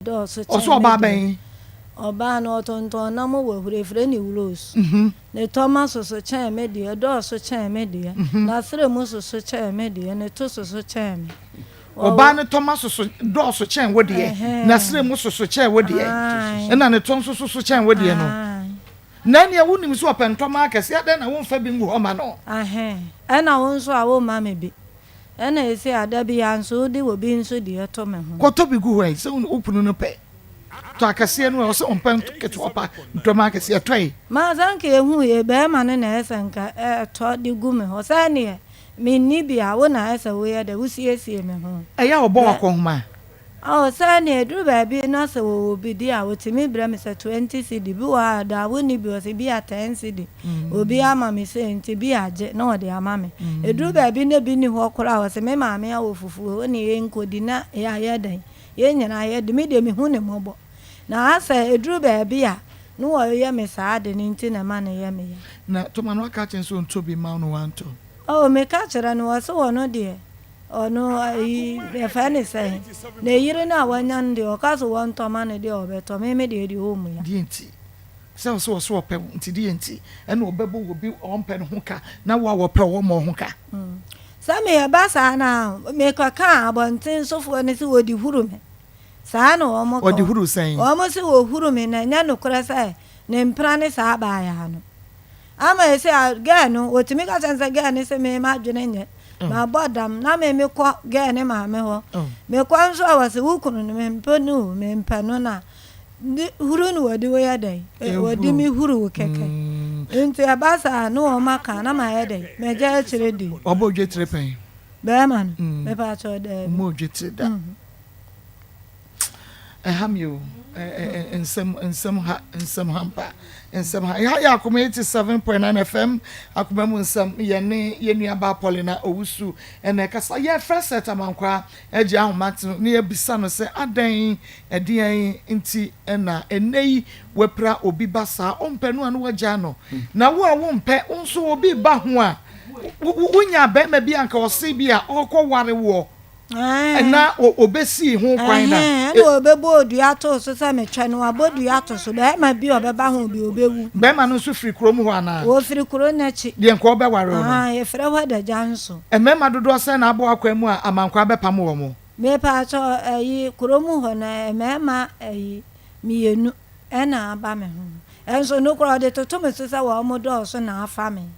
do so so ba ben oba no tonton na mo we frefre ni wulos ne Thomas so chen me de do so chen me de na sere mo so chen me de ne to so chen me oba ne Thomas so do so chen wo de na sere mo so chen wo de na ne ton so chen wo de no na ne wonim so opentoma akese ya den na wo mfa bi ngu ho ma no na wo nso a wo ma me bi na ese ada bi ya nso de wo bi nso de to me ho ko to bi gu ho so opunu no pe to akese no so ompen keto opa ntoma akese ya toi ma zanke ehu ye be ma ne na ese nka to de gu me ho sa ne me ni bi a wo na ese wo ye de wo siesie me ho ya obo akohoma sa ne duru ba bi na se wo bi di a wo timi bra me se 20 cd bi wa da wo ni bi o se bi a 10 cd obi ama me se nti bi aje na o de ama me eduru ba bi ne bi ni ho kora wo se me ma me a wo fufu oni ye nkodi na ya ya dan ye nyina ye de me de me hu ne mobo na asa eduru ba bi a no wo ye me sa de ni nti na ma ne ye me ya na to ma no aka chen so nto bi ma no wanto me ka kira no wo so wo no de ono ai e fa ne sai ne yire na wanya ndi o ka so won to ma ne de obeto me de di ho mu ya di enti so ope nti di enti e na obebo wo bi ompe no ho ka na wo pe wo mo ho ka sa me ya ba sa na me ka ka abontin sofo ne si wo di huru me sa na o mo o di huru sai o mo si wo huru me na nya no kora sai ne mpra ne sa ba ya no ama ese ga no otimi ka sense ga ne se me ma dwene nye ma bodam na me ko ga ne ma me ho me kwa nso awase wukunu ne me mpanu me mpano na huru no wadi wo ya dai wadi mi huru keke enti abasa no o maka na ma ya dai me ja chire di obo dwe tire pen be man me pa cho de mo dwe tire da hamyo nsem hampa nsem ha ya Akoma 87.9 FM Akoma Mu Nsem ye nua ba Paulina owusu ene kasa ye first set amankwa eji ahomat ne ye bisa no se adan edian nti na enei wepra obi basa ompenu anu waja no na wo a wo mpe nso obi ba ho a wunya ba ma bi anka osi bi a okoware wo na obesi ho kwan na obebo odua to so se metwa no abodua to so be ma bi obeba ho bi obewu be ma no so firi krom ho ana o firi kro na chi de nko obeware no e fere ho da janso mema dodo se na abo akwa mu a amankwa bepam wo mo me pa cho ayi krom ho na mema ayi mienu na aba me ho enso no kro de to me so se wo mo do so na afa me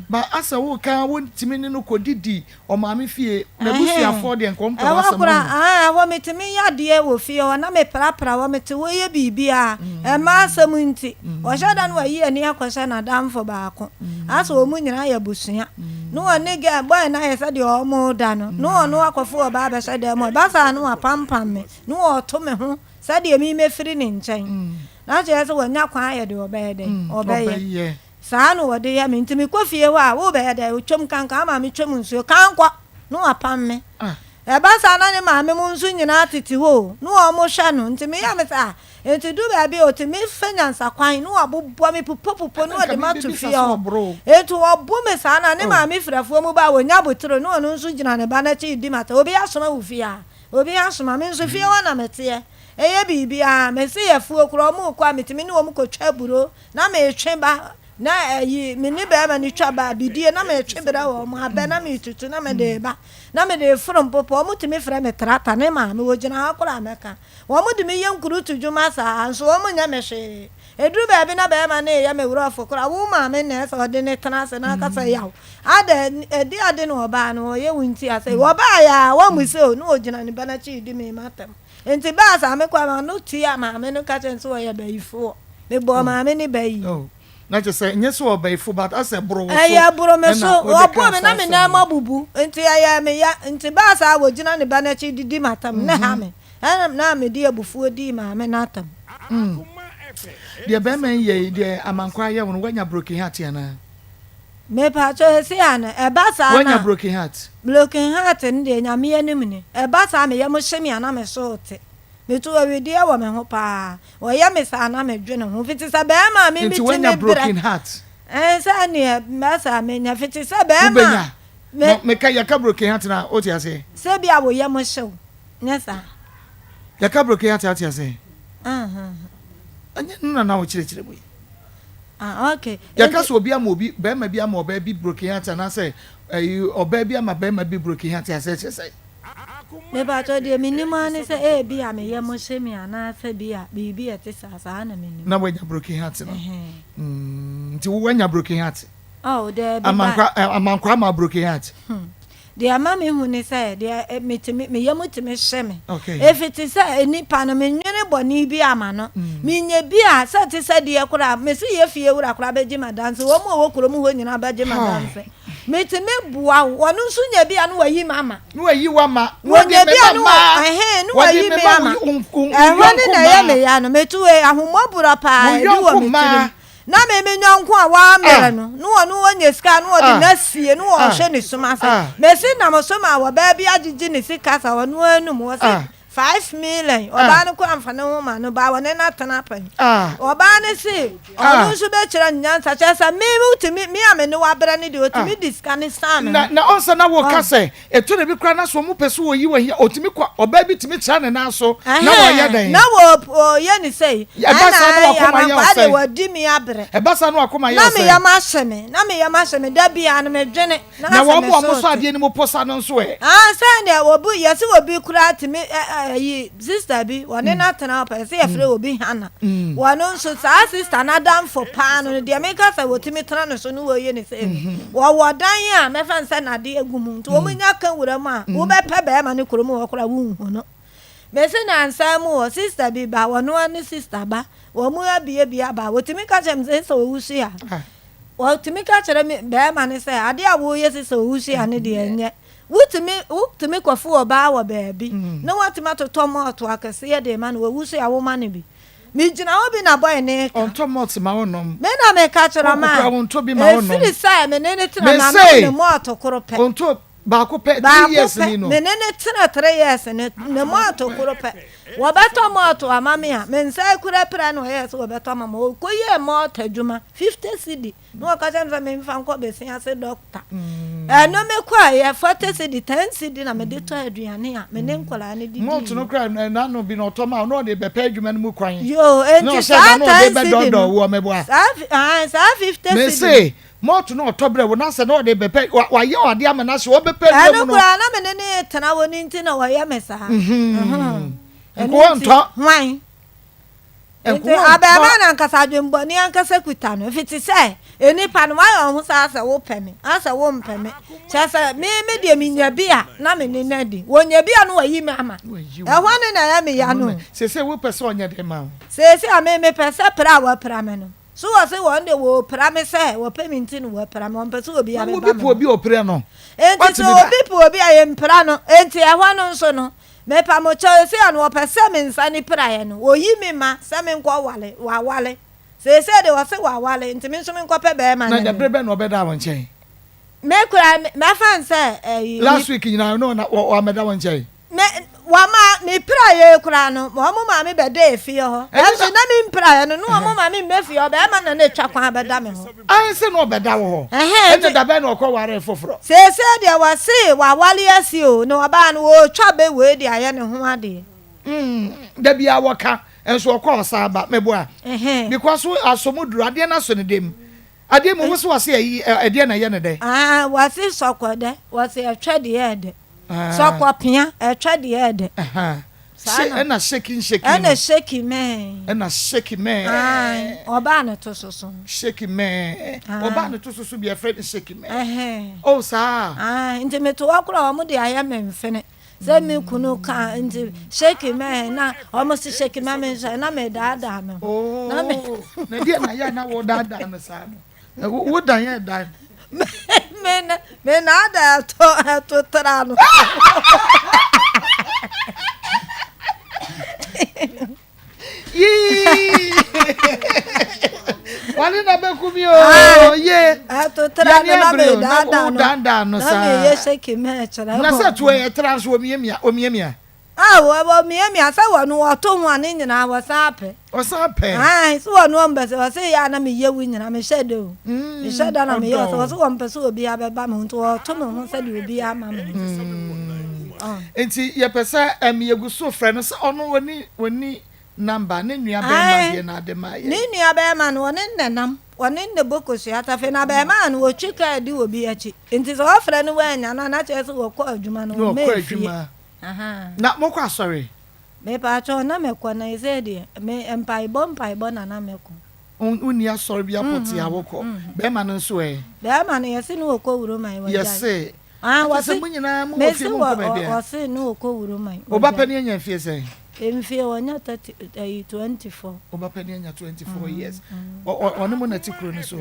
ba asa wo ka won timini no kodidi o ma me fie na busuafo de nkompa wasa mo wo metimi yade wo fie wo na me prapra wo meti wo ye bibia ma asam nti wo shada no wayi ani akwasha na damfo baako asa wo mu nyina ya busua no one ga boy na yesa de o mo da no no akofo o ba ba sha de mo ba sa no apampam me no o to me ho sa de mi me firi ni nchen na je so wonya kwa ya de obe de obe sa no wode ya me ntimi kofie wa wo be da otwom kanka ama me twom nsuo kankwa no apam me e ba sa na ne ma me mu nsu nyina titi ho no o mo hwa no ntimi ya me sa enti du ba bi otimi fanyansa kwan no abobbo me pupopupo no de ma to fie ho enti obo me sa na ne ma me frafo mu ba wonya botro no no nsu gyina ne ba na chi di mata obi asoma wo fie a obi asoma me nsu fie wa na mete eye bibia me se ye fuo kro mu kwa metimi ne wo mu kotwa buro na me twe ba na ayi mini ba ma ni twa ba bidie na me twebra wo mo aba na me tutu na me de ba na me de from popo mo timi fra me trata ne ma me wogina akora meka wo mo de me yankuru tujuma sa anso wo mo nya me hwe eduru ba bi na ba ma ne ya me wura fokora wo ma me na so de ne tana se na ka se yawo ada edi ade no ba no ye wunti ase wo ba ya wo mu se no ogina ne ba na chi di me matam enti ba sa me kwa ma no tia ma me no ka chen so ya ba ifo me bo ma me ni ba yi na je say nyeso obaifo but ase bro so aya bro me so obo me na me na mabubu enti aya me ya enti ba sa wogina ne ba na chi didi matam na ha me na me di abufuo di ma me na atam de be men ye de amankwa ye won wanya broken heart ya na me pa cho se ana e ba sa na wanya broken heart ndi nya me anim ni e ba sa me ye mo hye me ana me so te metu awedi e wo me ho pa wo ye me sa na me dwene ho fiti sa be ma me biti me broken heart sa ne ma sa me nya fiti sa be ma me ka ya ka broken heart na o ti ase se bia wo ye mo hyew nya sa ya ka broke heart ati ase anya nna na wo chire boy okay ya ka so obi ama obi be ma bi ama oba bi broke heart na say oba bi ama be ma bi broke heart ase say me ba to de minima ne say bi a me ye mo shemi ana say bi a bibi ete sasa na minima na wanya broke heart no nti wo wanya broke heart oh de bi amankwa ma broke heart de ama me hu ne say de me ye mo timi hye okay if it is any pan me nwene boni bi ama no me nya bi a say te say de kura me se ye fie wura kura beji madanse wo mo wo kuro mu ho nyina beji madanse me timi bua wonu nso nya bi a no wayi mama no wayi wa ma wo nya bi a no no wayi me ama ehwe na ye me ya no metuwe ahomobura pa bi wo me na me nyanko a wa mere no no wonu wonye sika no odi na sie no wo hwe ne soma sa me se na mo soma wa ba bi agigi ne sika sa wonu anu mo se 5 million oba ne ko amfane ho ma no ba wona na tana pan oba ne se onu so be kira nyansa chesa me utimi me amene wa bra ne de otimi discount sam na onsa na wo ka se eto ne bi kra na so mo pese wo yi wa hi otimi kwa oba bi timi kira ne na so na wo ye den na wo ye ni sei e ba sa no akoma ye o sei e wa di mi abre e ba sa no akoma ye o sei na me ya ma hye da bia no me dwene na wo mo so ade ni mo posa no so e say ne obu ye se obi kura timi yi sister bi wone na tena pa se ye frɛ obi hana wono nso sa sister na dam for pa no de me ka sa wotimi tena no so no wo ye ne se wo wodan a me fa nsa na de agum nto wo nya kan wura ma wo be pe be ma ne kromo wo kora wo hu no me se na nsa mu wo sister bi ba wono ani sister ba wo mu abie bia ba wotimi ka chem se so wo su ya wotimi ka chere me be ma ne se ade a wo ye se so wo su ya ne de enye wutumi kwafu oba wa baabi na watima to tomato akase ye de ma na wusu ya wo ma ne bi mi gina obi na boy ne on tomato ma wonom me na me ka chira ma on to bi ma wonom fili sai me ne tira na me moto korope on to ba ko pe 3 years ni no me ne tira 3 years ne moto korope wo beto moto amame a me nsai kura pra no yes wo beto mama ko ye moto adwuma 50 cedi no ka chanza me mfa nko be sin ase doctor no me kwa ye 40 cedi 10 cedi na me de to aduane a me ne nkola ne di moto no kra na no bi no to ma no de be pe adwuma no mu kwan yo enti sa 10 cedi no wo me boa sa 50 cedi me say moto no otobre wo na se no de be pe wa ye ode ama na se wo be pe adwuma no no na me ne tena woni nti na wa ye me sa nto hwan abema na nkasa adwembo ni ankasa kuta no fiti se enipa no wa ho sa asa wo peme asa wo mpeme chasa me de minya bia na me ni nadi wonya bia no wayi me ama ehwane na ya me ya no se wo pese onya de ma se me pese pra wa pra me no so wo se won de wo pra me se wo peme nti no wo pra me won pese obi ya me ba me obi opre no enti so obi ya mpra no enti ehwano nso no me pa mo cho se anu opese me nsa ni praye no oyi me ma se me nko wale wa wale se de wo se wa wale nti me nso me nko pe be ma na de brebe no be da won chen me kura me fan se last week you know na wa me da won chen me wa ma me praye kura no mo ma me be de efie ho e so na me praye no no mo ma me me fie ho be ma na na twa kwan be da me ho an se no be da wo ho e de da be no ko ware foforo se de wa se wa wale asi o no aba no wo twa be we de aye ne ho ade da bia woka enso ko osa ba me boa because asomuduru ade na so ne dem ade mu wo se wa se ade na ye ne de wa se sokode wa se atwa de ye de sokopia atwa de ye de na shaking na shaking man na shaking man oba na to so shaking man oba na to so be afraid shaking man oh sa nti me to wakura wa mu de aya memfene se me kunu ka nti shaking man na almost shaking man na me da me na me na dia na ya na wo da na sa no wo dan ya da me na da to tra no wale na be kumi o ye to tra na me da no sa na me ye shaking man chara na sa to ye tra so omiemia wo miemia sa wo no to ho ane nyina wo sa pe so wo no mbese wo se ya na me ye wu nyina me hye do me hye da na me ye so wo mpese obi abeba me to to me ho sa de obi ama me enti ye pesa ye gu so frɛ no sɛ ɔno woni number ne nua bɛ ma de na de ma ye ne nua bɛ ma no woni nnenam woni ne bokosu atafe na bɛ ma no otwika di obi achi enti so ofrɛ no wanya na kyerɛ sɛ wɔ kɔ adwuma no me adwuma na mokɔ asɔre me pa cho na mekɔ na ise de me mpaibɔ na mekɔ uni asɔre bi apɔte awokɔ bɛ ma no nso bɛ ma no yɛse no wɔ wuro man wɔ yɛse wɔse mo nyina mo wɔ fie mo kɔ bɛ bia wɔse no wɔ wuro man oba pani anya fie sɛ emfie wonya 24 oba pani anya 24 years ɔno mo na ti kuro no so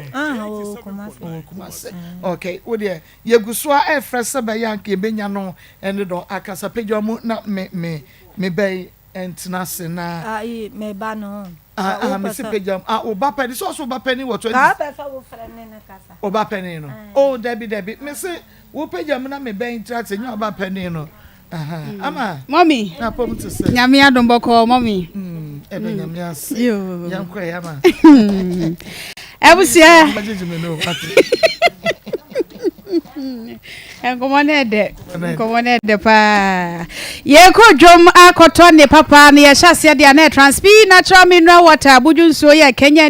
kumase okay wo de yeguso a efrɛ sɛ bɛ ya nke benya no ɛne do akasa pagya mo na me bɛ entena se na me ba no me se pagya oba pani so oba pani wɔ 20 ka pesa wo frɛ ne na kasa oba pani no oh debi me se wo pagya mo na me bɛ entra se nya oba pani no ama mommy na pom to say nyame adomboko mommy ebe nyame ase yankwa yama ebusia majijime no Enkomone de pa ye ko dwom akoto ne papa ne ye hyase de na transpi natural mineral water abudunso ye Kenya